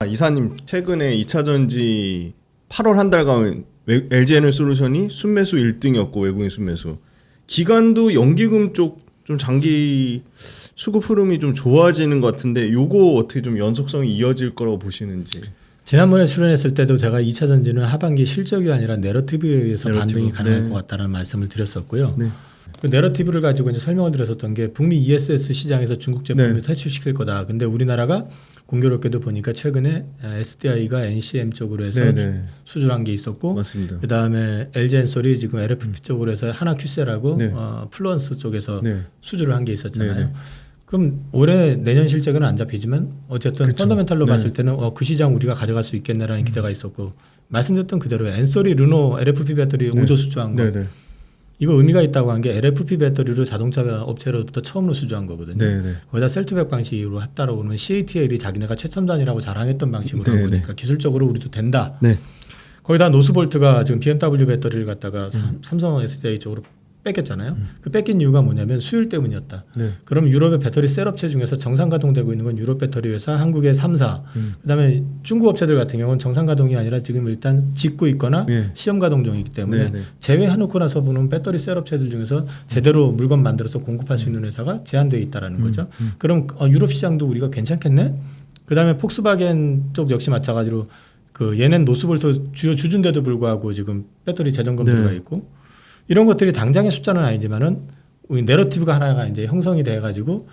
이사님 최근에 2차전지 8월 한 달간 LG에너지솔루션이 순매수 1등이었고 외국인 순매수 기관도 연기금 쪽 좀 장기 수급 흐름이 좀 좋아지는 것 같은데 요거 어떻게 좀 연속성이 이어질 거라고 보시는지. 지난번에 출연했을 때도 제가 2차전지는 하반기 실적이 아니라 내러티브에 의해서 반등이 가능할 것 같다는 말씀을 드렸었고요. 네. 그 내러티브를 가지고 이제 설명을 드렸었던 게 북미 ESS 시장에서 중국 제품을 퇴출시킬 거다. 근데 우리나라가 공교롭게도 보니까 최근에 SDI가 NCM 쪽으로 해서 수주한 게 있었고, 맞습니다. 그 다음에 LG엔솔이 지금 LFP 쪽으로 해서 하나큐세라고 플루언스 쪽에서 수주를 한 게 있었잖아요. 그럼 올해 내년 실적은 안 잡히지만 어쨌든 펀더멘탈로 봤을 때는 그 시장 우리가 가져갈 수 있겠네라는 기대가 있었고, 말씀드렸던 그대로 엔솔이 르노 LFP 배터리 5조 수주한 거. 이거 의미가 있다고 한 게 LFP 배터리로 자동차 업체로부터 처음으로 수주한 거거든요. 거기다 셀투백 방식으로 했다라고 그러면 CATL이 자기네가 최첨단이라고 자랑했던 방식으로 한 거니까 기술적으로 우리도 된다. 거기다 노스볼트가 지금 BMW 배터리를 갖다가 삼성 SDI 쪽으로 뺏겼잖아요. 그 뺏긴 이유가 뭐냐면 수율 때문이었다. 그럼 유럽의 배터리 셀 업체 중에서 정상 가동되고 있는 건 유럽 배터리 회사, 한국의 3사, 그다음에 중국 업체들 같은 경우는 정상 가동이 아니라 지금 일단 짓고 있거나 시험 가동 중이기 때문에 제외해놓고 나서 보는 배터리 셀 업체들 중에서 제대로 물건 만들어서 공급할 수 있는 회사가 제한되어 있다라는 거죠. 그럼 유럽 시장도 우리가 괜찮겠네? 그다음에 폭스바겐 쪽 역시 마찬가지로 그 얘는 노스볼트 주요 주주인데도 불구하고 지금 배터리 재점검 들어가 있고. 이런 것들이 당장의 숫자는 아니지만은 내러티브가 하나가 이제 형성이 돼가지고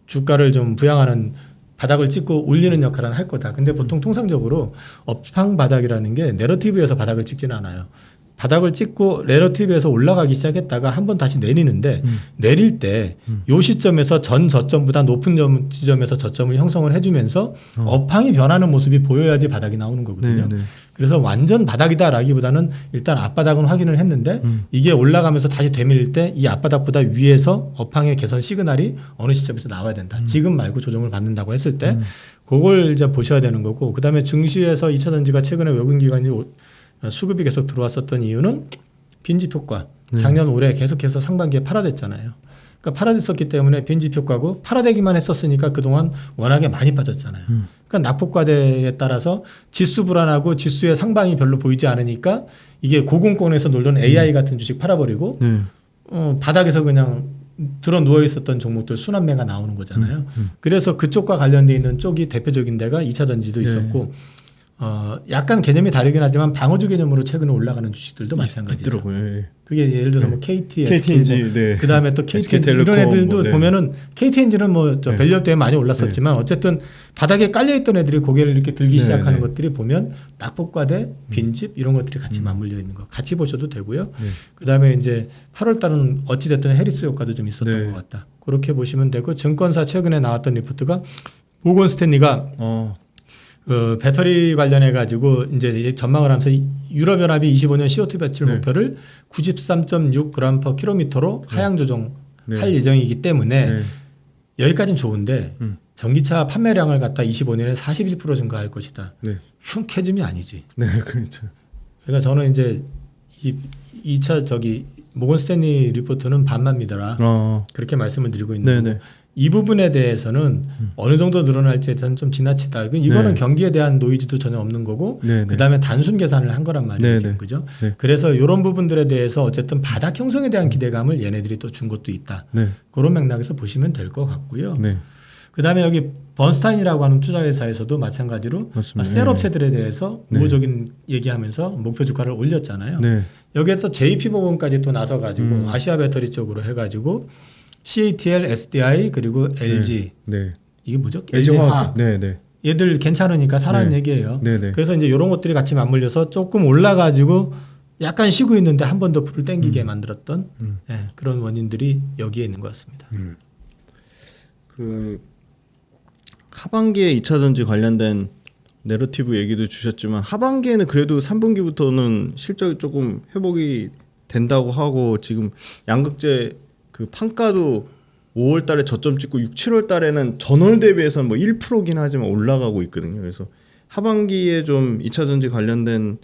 주가를 좀 부양하는 바닥을 찍고 올리는 역할은 할 거다. 근데 보통 통상적으로 업황 바닥이라는 게 내러티브에서 바닥을 찍지는 않아요. 바닥을 찍고 내러티브에서 올라가기 시작했다가 한번 다시 내리는데 내릴 때 요 시점에서 전 저점보다 높은 지점에서 저점을 형성을 해주면서 업황이 변하는 모습이 보여야지 바닥이 나오는 거거든요. 그래서 완전 바닥이다라기보다는 일단 앞바닥은 확인을 했는데 이게 올라가면서 다시 되밀릴 때 이 앞바닥보다 위에서 업황의 개선 시그널이 어느 시점에서 나와야 된다. 지금 말고 조정을 받는다고 했을 때 그걸 이제 보셔야 되는 거고, 그다음에 증시에서 2차전지가 최근에 외국인 기관이 수급이 계속 들어왔었던 이유는 빈집 효과. 작년 올해 계속해서 상반기에 팔아댔잖아요. 그러니까 팔아댔었기 때문에 빈집 효과고, 팔아대기만 했었으니까 그동안 워낙에 많이 빠졌잖아요. 그러니까 낙폭과대에 따라서 지수 불안하고 지수의 상방이 별로 보이지 않으니까 이게 고공권에서 놀던 AI 같은 주식 팔아버리고 바닥에서 그냥 들어 누워 있었던 종목들 순환매가 나오는 거잖아요. 그래서 그쪽과 관련돼 있는 쪽이 대표적인 데가 2차전지도 있었고, 약간 개념이 다르긴 하지만 방어주 개념으로 최근에 올라가는 주식들도 마찬가지죠. 있더라고요. 그게 예를 들어서 뭐 KT, KTNG, SK 그 다음에 또 KTNG 이런 애들도 보면은 KTNG는 뭐 밸류업 때문에 많이 올랐었지만 어쨌든 바닥에 깔려있던 애들이 고개를 이렇게 들기 시작하는 것들이 보면 낙폭과대, 빈집 이런 것들이 같이 맞물려 있는 거 같이 보셔도 되고요. 그 다음에 이제 8월 달은 어찌됐든 해리스 효과도 좀 있었던 것 같다. 그렇게 보시면 되고, 증권사 최근에 나왔던 리포트가 모건 스탠리가 배터리 관련해 가지고 이제 전망을 하면서 유럽연합이 25년 CO2 배출 목표를 93.6g/km로 하향 조정할 예정이기 때문에 여기까지는 좋은데 전기차 판매량을 갖다 25년에 41% 증가할 것이다. 흉캐즘이 아니지. 그렇죠. 그러니까 저는 이제 2차 모건 스탠리 리포트는 반만 믿어라. 그렇게 말씀을 드리고 있는 거고. 이 부분에 대해서는 어느 정도 늘어날지에 대해서는 좀 지나치다. 이거는 경기에 대한 노이즈도 전혀 없는 거고, 그 다음에 단순 계산을 한 거란 말이죠. 그죠? 그래서 이런 부분들에 대해서 어쨌든 바닥 형성에 대한 기대감을 얘네들이 또 준 것도 있다. 그런 맥락에서 보시면 될 것 같고요. 그 다음에 여기 번스타인이라고 하는 투자회사에서도 마찬가지로 셀 업체들에 대해서 우호적인 얘기하면서 목표 주가를 올렸잖아요. 여기에서 JP모건까지 또 나서가지고 아시아 배터리 쪽으로 해가지고 CATL, SDI 그리고 LG 이게 뭐죠? LG화학 얘들 괜찮으니까 사라는 얘기예요. 그래서 이제 이런 것들이 같이 맞물려서 조금 올라가지고 약간 쉬고 있는데 한 번 더 불을 땡기게 만들었던 그런 원인들이 여기에 있는 것 같습니다. 그 하반기에 2차전지 관련된 내러티브 얘기도 주셨지만 하반기에는 그래도 3분기부터는 실적이 조금 회복이 된다고 하고, 지금 양극재 그 판가도 5월 달에 저점 찍고 6, 7월 달에는 전월 대비해서는 뭐 1%긴 하지만 올라가고 있거든요. 그래서 하반기에 좀 2차전지 관련된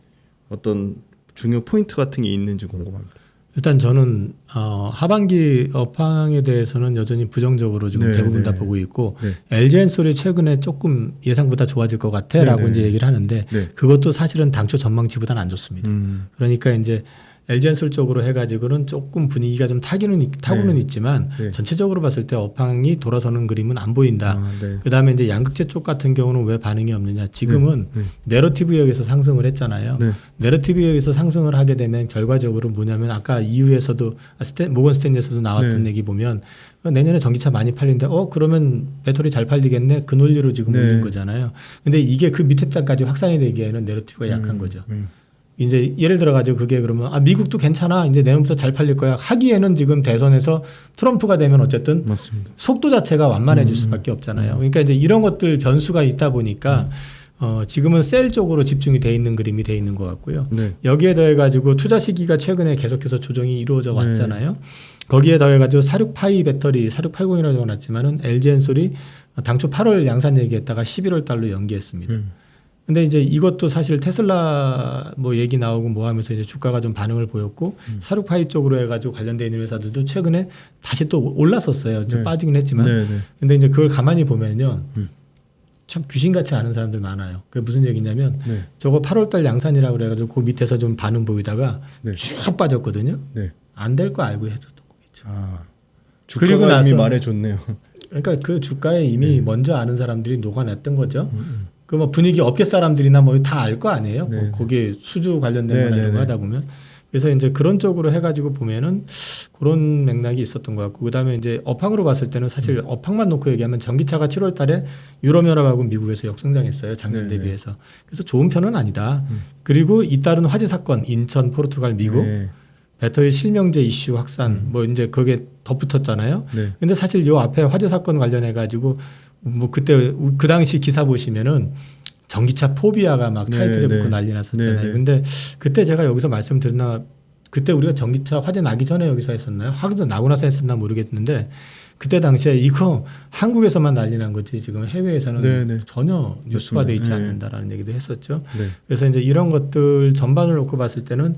어떤 중요 포인트 같은 게 있는지 궁금합니다. 일단 저는 하반기 업황에 대해서는 여전히 부정적으로 지금 네, 대부분 네. 다 보고 있고 네. LG엔솔이 최근에 조금 예상보다 좋아질 것 같아라고 네, 네. 이제 얘기를 하는데 네. 그것도 사실은 당초 전망치보다는 안 좋습니다. 그러니까 이제 LG엔솔 쪽으로 해가지고는 조금 분위기가 좀 타고는 네. 있지만 네. 전체적으로 봤을 때 업황이 돌아서는 그림은 안 보인다. 네. 그다음에 이제 양극재 쪽 같은 경우는 왜 반응이 없느냐? 지금은 네. 내러티브 역에서 상승을 했잖아요. 네. 내러티브 역에서 상승을 하게 되면 결과적으로 뭐냐면 아까 EU에서도 모건 스탠리에서도 나왔던 네. 얘기 보면 내년에 전기차 많이 팔린데 그러면 배터리 잘 팔리겠네 그 논리로 지금 네. 올린 거잖아요. 근데 이게 그 밑에 땅까지 확산이 되기에는 내러티브가 약한 거죠. 이제 예를 들어 가지고 그게 그러면 미국도 괜찮아 이제 내년부터 잘 팔릴 거야 하기에는 지금 대선에서 트럼프가 되면 어쨌든 맞습니다. 속도 자체가 완만해질 수밖에 없잖아요. 그러니까 이제 이런 것들 변수가 있다 보니까 지금은 셀 쪽으로 집중이 돼 있는 그림이 돼 있는 것 같고요. 네. 여기에 더해 가지고 투자 시기가 최근에 계속해서 조정이 이루어져 네. 왔잖아요. 거기에 더해 가지고 46파이 배터리 4680이라고 적어놨지만은 LG엔솔이 당초 8월 양산 얘기했다가 11월 달로 연기했습니다. 근데 이제 이것도 사실 테슬라 뭐 얘기 나오고 뭐 하면서 이제 주가가 좀 반응을 보였고 사륙파이 쪽으로 해가지고 관련돼 있는 회사들도 최근에 다시 또 올랐었어요. 좀 네. 빠지긴 했지만. 네. 네. 근데 이제 그걸 가만히 보면요. 참 귀신같이 아는 사람들 많아요. 그게 무슨 얘기냐면 네. 저거 8월달 양산이라고 그래가지고 그 밑에서 좀 반응 보이다가 네. 쭉 빠졌거든요. 네. 안 될 거 알고 했었던 거겠죠. 주가가 그리고 나서 이미 말해줬네요. 그러니까 그 주가에 이미 먼저 아는 사람들이 녹아냈던 거죠. 그 뭐 분위기 업계 사람들이나 뭐 다 알 거 아니에요. 네. 뭐 거기에 수주 관련된 네, 거나 네, 이런 거 네. 하다 보면. 그래서 이제 그런 쪽으로 해가지고 보면은 그런 맥락이 있었던 것 같고 그다음에 이제 업황으로 봤을 때는 사실 업황만 놓고 얘기하면 전기차가 7월달에 유럽연합하고 미국에서 역성장했어요 작년 네, 네. 대비해서. 그래서 좋은 편은 아니다. 그리고 잇따른 화재 사건 인천, 포르투갈, 미국 네. 배터리 실명제 이슈 확산 뭐 이제 그게 덧붙었잖아요. 네. 근데 사실 요 앞에 화재 사건 관련해 가지고 뭐 그때 그 당시 기사 보시면은 전기차 포비아가 막 네, 타이틀에 붙고 네. 난리 났었잖아요. 네, 네. 근데 그때 제가 여기서 말씀드렸나 그때 우리가 전기차 화재 나기 전에 여기서 했었나요? 화재 나고 나서 했었나 모르겠는데 그때 당시에 이거 한국에서만 난리 난 거지 지금 해외에서는 네, 네. 전혀 뉴스화 돼 있지 네. 않는다라는 얘기도 했었죠. 네. 그래서 이제 이런 것들 전반을 놓고 봤을 때는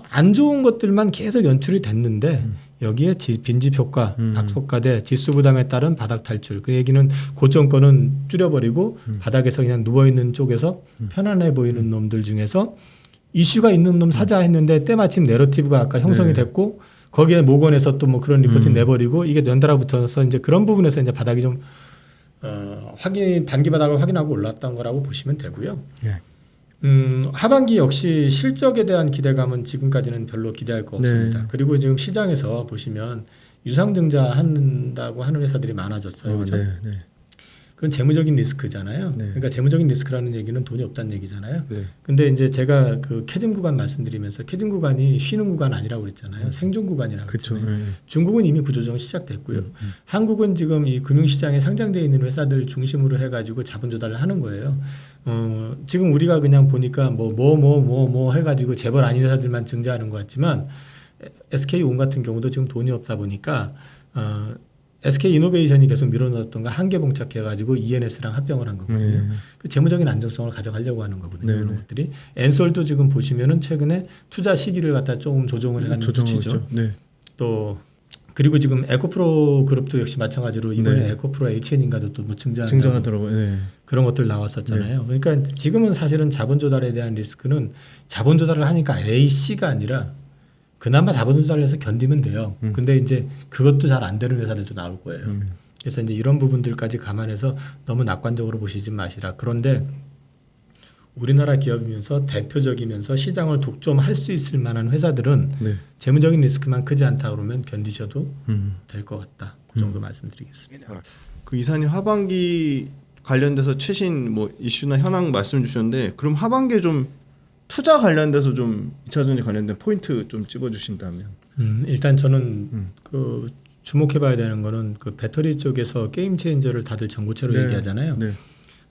안 좋은 것들만 계속 연출이 됐는데 여기에 빈집 효과, 낙폭과대, 지수 부담에 따른 바닥 탈출. 그 얘기는 고점 거는 줄여버리고 바닥에서 그냥 누워 있는 쪽에서 편안해 보이는 놈들 중에서 이슈가 있는 놈 사자 했는데 때마침 내러티브가 아까 형성이 네. 됐고 거기에 모건에서 또 뭐 그런 리포팅 내버리고 이게 연달아 붙어서 이제 그런 부분에서 이제 바닥이 좀 단기 바닥을 확인하고 올랐던 거라고 보시면 되고요. 네. 하반기 역시 실적에 대한 기대감은 지금까지는 별로 기대할 거 없습니다. 네. 그리고 지금 시장에서 보시면 유상증자 한다고 하는 회사들이 많아졌어요. 그죠? 네. 네. 그건 재무적인 리스크잖아요. 네. 그러니까 재무적인 리스크라는 얘기는 돈이 없다는 얘기잖아요. 네. 근데 이제 제가 그 캐즘 구간 말씀드리면서 캐즘 구간이 쉬는 구간 아니라고 그랬잖아요. 생존 구간이라고 그렇죠. 그랬잖아요. 네. 중국은 이미 구조조정 시작됐고요. 한국은 지금 이 금융시장에 상장되어 있는 회사들 중심으로 해가지고 자본 조달을 하는 거예요. 지금 우리가 그냥 보니까 뭐 해가지고 재벌 아닌 회사들만 증자하는 것 같지만 SK온 같은 경우도 지금 돈이 없다 보니까 SK 이노베이션이 계속 밀어넣었던 거 한계 봉착해가지고 ENS랑 합병을 한 거거든요. 네. 그 재무적인 안정성을 가져가려고 하는 거거든요. 네, 그런 네. 것들이. 엔솔도 지금 보시면은 최근에 투자 시기를 갖다 조금 조정을 해가는 조정하고 조치죠. 있죠. 네. 또 그리고 지금 에코프로 그룹도 역시 마찬가지로 이번에 네. 에코프로 HN인가도 또 뭐 증자한다고 증정하더라고요. 네. 그런 것들 나왔었잖아요. 그러니까 지금은 사실은 자본 조달에 대한 리스크는 자본 조달을 하니까 A, C가 아니라 그나마 자본 조달을 해서 견디면 돼요. 근데 이제 그것도 잘 안 되는 회사들도 나올 거예요. 그래서 이제 이런 부분들까지 감안해서 너무 낙관적으로 보시지 마시라. 그런데 우리나라 기업이면서 대표적이면서 시장을 독점할 수 있을 만한 회사들은 네. 재무적인 리스크만 크지 않다 그러면 견디셔도 될 것 같다. 그 정도 말씀드리겠습니다. 그 이사님 하반기 관련돼서 최신 뭐 이슈나 현황 말씀 주셨는데 그럼 하반기에 좀 투자 관련돼서 좀 2차전지 관련된 포인트 좀 찝어주신다면. 일단 저는 그 주목해봐야 되는 거는 그 배터리 쪽에서 게임 체인저를 다들 전고체로 네. 얘기하잖아요. 네.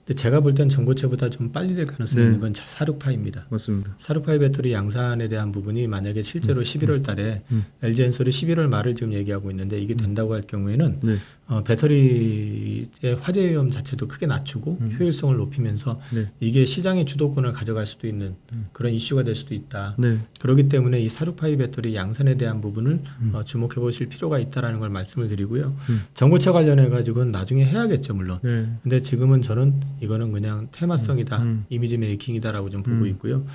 근데 제가 볼 땐 전고체보다 좀 빨리 될 가능성이 있는 건 사륙파입니다. 맞습니다. 사륙파이 배터리 양산에 대한 부분이 만약에 실제로 11월 달에 LG 엔솔이 11월 말을 지금 얘기하고 있는데 이게 된다고 할 경우에는 네. 배터리의 화재 위험 자체도 크게 낮추고 효율성을 높이면서 네. 이게 시장의 주도권을 가져갈 수도 있는 그런 이슈가 될 수도 있다. 네. 그렇기 때문에 이 사륙파이 배터리 양산에 대한 부분을 주목해 보실 필요가 있다라는 걸 말씀을 드리고요. 전고체 관련해 가지고는 나중에 해야겠죠, 물론. 네. 근데 지금은 저는 이거는 그냥 테마성이다, 이미지 메이킹이다라고 좀 보고 있고요.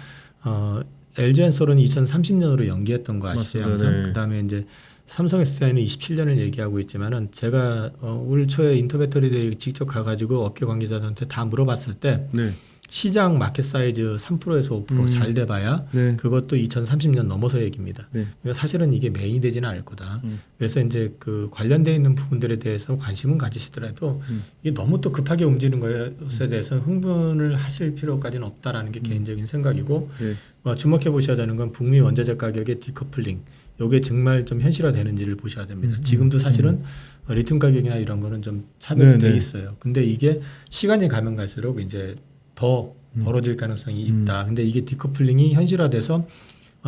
LG 엔솔은 2030년으로 연기했던 거 아시죠? 맞습니다. 항상. 네. 그다음에 이제 삼성 SDI는 27년을 얘기하고 있지만은 제가 올 초에 인터배터리 대회 직접 가가지고 업계 관계자들한테 다 물어봤을 때 네. 시장 마켓 사이즈 3%에서 5% 잘 돼봐야 네. 그것도 2030년 넘어서 얘기입니다. 네. 그러니까 사실은 이게 메인이 되지는 않을 거다. 그래서 이제 그 관련돼 있는 부분들에 대해서 관심은 가지시더라도 이게 너무 또 급하게 움직이는 것에 대해서 흥분을 하실 필요까지는 없다라는 게 개인적인 생각이고 네. 주목해 보셔야 되는 건 북미 원자재 가격의 디커플링. 요게 정말 좀 현실화되는지를 보셔야 됩니다. 지금도 사실은 리튬 가격이나 이런 거는 좀 차별돼 있어요. 근데 이게 시간이 가면 갈수록 이제 더 벌어질 가능성이 있다. 근데 이게 디커플링이 현실화돼서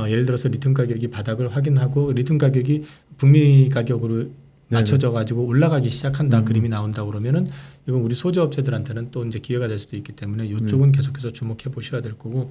예를 들어서 리튬 가격이 바닥을 확인하고 리튬 가격이 북미 가격으로 맞춰져 가지고 올라가기 시작한다. 그림이 나온다 그러면은 이건 우리 소재 업체들한테는 또 이제 기회가 될 수도 있기 때문에 이쪽은 계속해서 주목해 보셔야 될 거고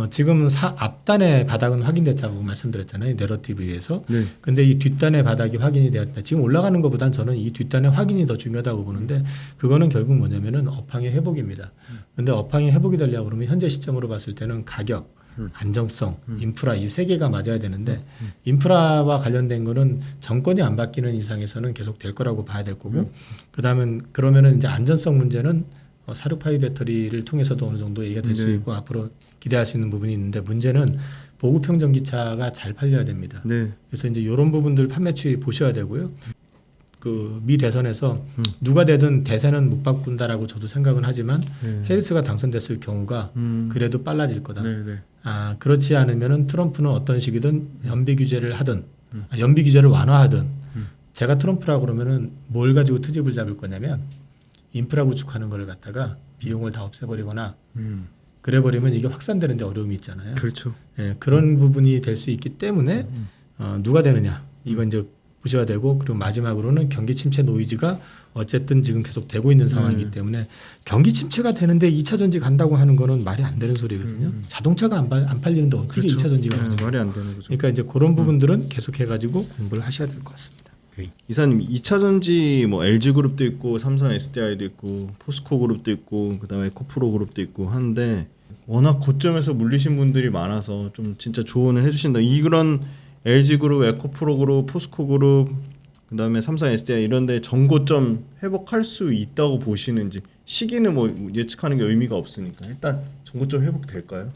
지금 앞단의 바닥은 확인됐다고 말씀드렸잖아요. 내러티브에서. 근데 이 뒷단의 바닥이 확인이 되었다. 지금 올라가는 것보단 저는 이 뒷단의 확인이 더 중요하다고 보는데 그거는 결국 뭐냐면은 업황의 회복입니다. 근데 업황이 회복이 되려고 그러면 현재 시점으로 봤을 때는 가격, 안정성, 인프라 이 세 개가 맞아야 되는데 인프라와 관련된 거는 정권이 안 바뀌는 이상에서는 계속 될 거라고 봐야 될 거고 그다음은 그러면은 이제 안전성 문제는 사륙파이 배터리를 통해서도 어느 정도 얘기가 될 수 있고 앞으로 기대할 수 있는 부분이 있는데 문제는 보급형 전기차가 잘 팔려야 됩니다. 네. 그래서 이제 이런 부분들 판매 추이 보셔야 되고요. 그 미 대선에서 누가 되든 대세는 못 바꾼다라고 저도 생각은 하지만 해리스가 당선됐을 경우가 그래도 빨라질 거다. 그렇지 않으면은 트럼프는 어떤 식이든 연비 규제를 하든 연비 규제를 완화하든 제가 트럼프라고 그러면은 뭘 가지고 트집을 잡을 거냐면 인프라 구축하는 걸 갖다가 비용을 다 없애버리거나 그래 버리면 이게 확산되는데 어려움이 있잖아요. 그렇죠. 예, 그런 부분이 될 수 있기 때문에 누가 되느냐 이건 이제 보셔야 되고 그리고 마지막으로는 경기 침체 노이즈가 어쨌든 지금 계속 되고 있는 상황이기 때문에 경기 침체가 되는데 2차 전지 간다고 하는 거는 말이 안 되는 소리거든요. 자동차가 안 팔리는데 어떻게 그렇죠. 2차 전지가 가냐. 말이 안 되는 거죠. 그러니까 이제 그런 부분들은 계속해 가지고 공부를 하셔야 될 것 같습니다. 이사님 2차 전지 뭐 LG 그룹도 있고 삼성 SDI도 있고 포스코 그룹도 있고 그다음에 코프로 그룹도 있고 하는데 워낙 고점에서 물리신 분들이 많아서 좀 진짜 조언을 해주신다. 이런 LG 그룹, 에코프로 그룹, 포스코 그룹, 그다음에 삼성 SDI 이런데 전고점 회복할 수 있다고 보시는지 시기는 뭐 예측하는 게 의미가 없으니까 일단 전고점 회복될까요?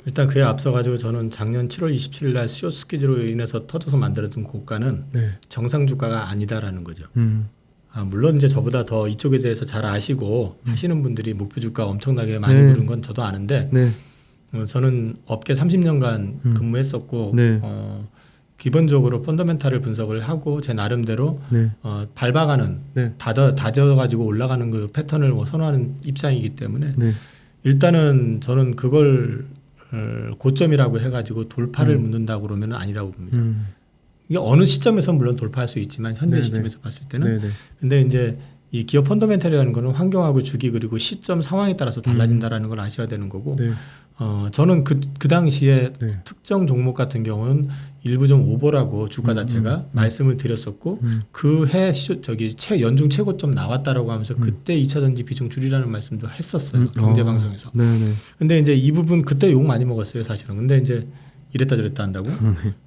일단 그에 앞서 가지고 저는 작년 7월 27일 날 쇼 스퀴즈로 인해서 터져서 만들었던 고가는 정상 주가가 아니다라는 거죠. 물론 이제 저보다 더 이쪽에 대해서 잘 아시고 하시는 분들이 목표 주가 엄청나게 많이 부른 건 저도 아는데 저는 업계 30년간 근무했었고 기본적으로 펀더멘탈을 분석을 하고 제 나름대로 밟아가는 다져가지고 올라가는 그 패턴을 선호하는 입장이기 때문에 일단은 저는 그걸 고점이라고 해가지고 돌파를 묻는다고 그러면 아니라고 봅니다. 이게 어느 시점에서 물론 돌파할 수 있지만 현재 시점에서 봤을 때는 근데 이제 이 기업 펀더멘탈이라는 거는 환경하고 주기 그리고 시점 상황에 따라서 달라진다라는 걸 아셔야 되는 거고 저는 그 당시에 특정 종목 같은 경우는 일부 좀 오버라고 주가 자체가 말씀을 드렸었고 그 해 연중 최고점 나왔다라고 하면서 그때 2차 전지 비중 줄이라는 말씀도 했었어요. 경제 방송에서. 근데 이제 이 부분 그때 욕 많이 먹었어요, 사실은. 근데 이제 이랬다 저랬다 한다고.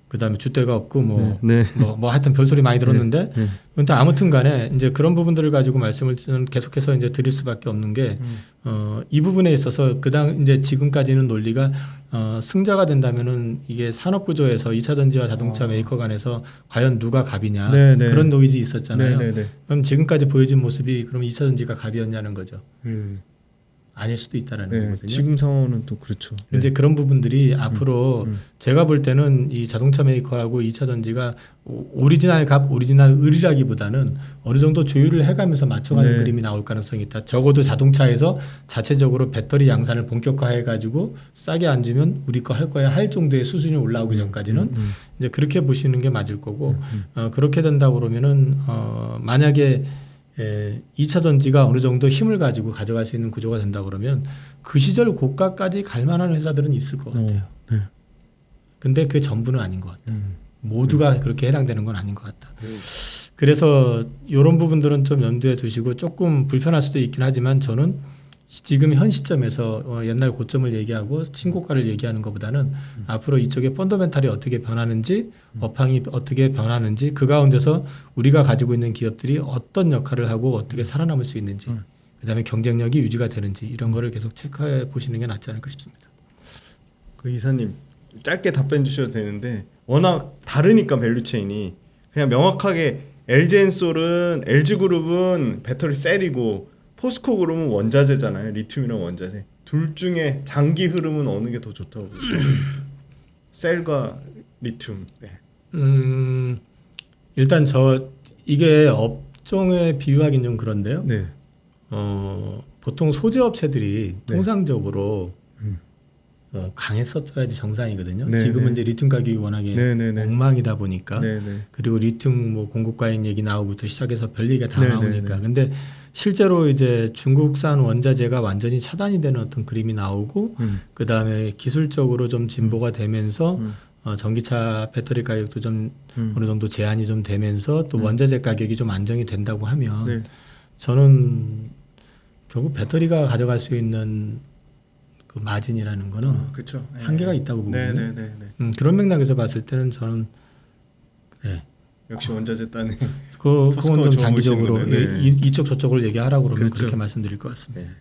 그다음에 주대가 없고 뭐 하여튼 별소리 많이 들었는데 근데 아무튼 간에 이제 그런 부분들을 가지고 말씀을 계속해서 이제 드릴 수밖에 없는 게 이 부분에 있어서 이제 지금까지는 논리가 승자가 된다면은 이게 산업 구조에서 2차 전지와 자동차 메이커 간에서 과연 누가 갑이냐 그런 노이즈 있었잖아요. 그럼 지금까지 보여진 모습이 그럼 2차 전지가 갑이었냐는 거죠. 아닐 수도 있다라는 네, 거거든요. 지금 상황은 또 그렇죠. 이제 그런 부분들이 앞으로 제가 볼 때는 이 자동차 메이커하고 2차 전지가 오리지널 값, 오리지널 을이라기보다는 어느 정도 조율을 해가면서 맞춰가는 네. 그림이 나올 가능성이 있다. 적어도 자동차에서 자체적으로 배터리 양산을 본격화해가지고 싸게 안 주면 우리 거 할 거야 할 정도의 수준이 올라오기 전까지는 이제 그렇게 보시는 게 맞을 거고 그렇게 된다 그러면은 만약에 2차 전지가 어느 정도 힘을 가지고 가져갈 수 있는 구조가 된다 그러면 그 시절 고가까지 갈 만한 회사들은 있을 것 같아요. 네. 근데 그게 전부는 아닌 것 같아요. 모두가 그렇게 해당되는 건 아닌 것 같다. 그래서 이런 부분들은 좀 염두에 두시고 조금 불편할 수도 있긴 하지만 저는 지금 현 시점에서 옛날 고점을 얘기하고 신고가를 얘기하는 것보다는 앞으로 이쪽에 펀더멘탈이 어떻게 변하는지 업황이 어떻게 변하는지 그 가운데서 우리가 가지고 있는 기업들이 어떤 역할을 하고 어떻게 살아남을 수 있는지 그다음에 경쟁력이 유지가 되는지 이런 거를 계속 체크해 보시는 게 낫지 않을까 싶습니다. 그 이사님 짧게 답변 주셔도 되는데 워낙 다르니까 밸류체인이 그냥 명확하게 LG엔솔은 LG그룹은 배터리 셀이고 포스코 그룹은 원자재잖아요. 리튬이랑 원자재. 둘 중에 장기 흐름은 어느 게 더 좋다고 보세요? 셀과 리튬. 네. 일단 이게 업종에 비유하기는 좀 그런데요. 네. 보통 소재 업체들이 네. 통상적으로 강했었어야지 정상이거든요. 네, 지금은 네. 이제 리튬 가격이 워낙에 네. 엉망이다 보니까 네. 그리고 리튬 뭐 공급 과잉 얘기 나오고부터 시작해서 별 얘기가 다 네, 나오니까 네. 근데 실제로 이제 중국산 원자재가 완전히 차단이 되는 어떤 그림이 나오고 그 다음에 기술적으로 좀 진보가 되면서 전기차 배터리 가격도 좀 어느 정도 제한이 좀 되면서 또 원자재 가격이 좀 안정이 된다고 하면 네. 저는 결국 배터리가 가져갈 수 있는 그 마진이라는 거는 그렇죠. 한계가 있다고 보거든요. 네. 그런 맥락에서 봤을 때는 저는 역시 원자재 따는 그건 좀 포스코가 장기적으로 좋으신 거네. 네. 이쪽 저쪽을 얘기하라고 그러면 그렇죠. 그렇게 말씀드릴 것 같습니다. 네.